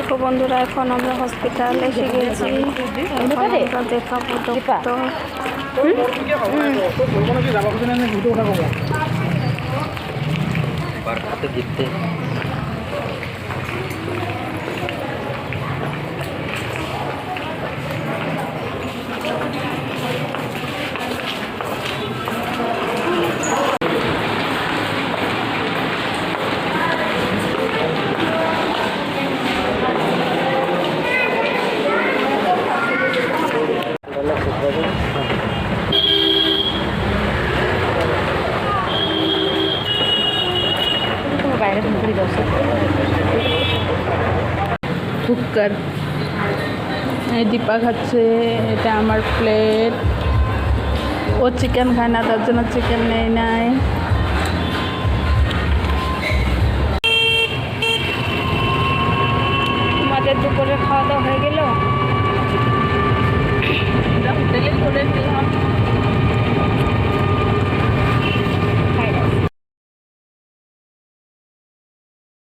দেখো বন্ধুরা, এখন আমরা হসপিটালে এসে গেছি। আমরা দেখাবো ডক্টর। কুকার এই দীপা খাচ্ছে, এটা আমার প্লেট। ও চিকেন খায় না, তার জন্য চিকেন নেই নাই।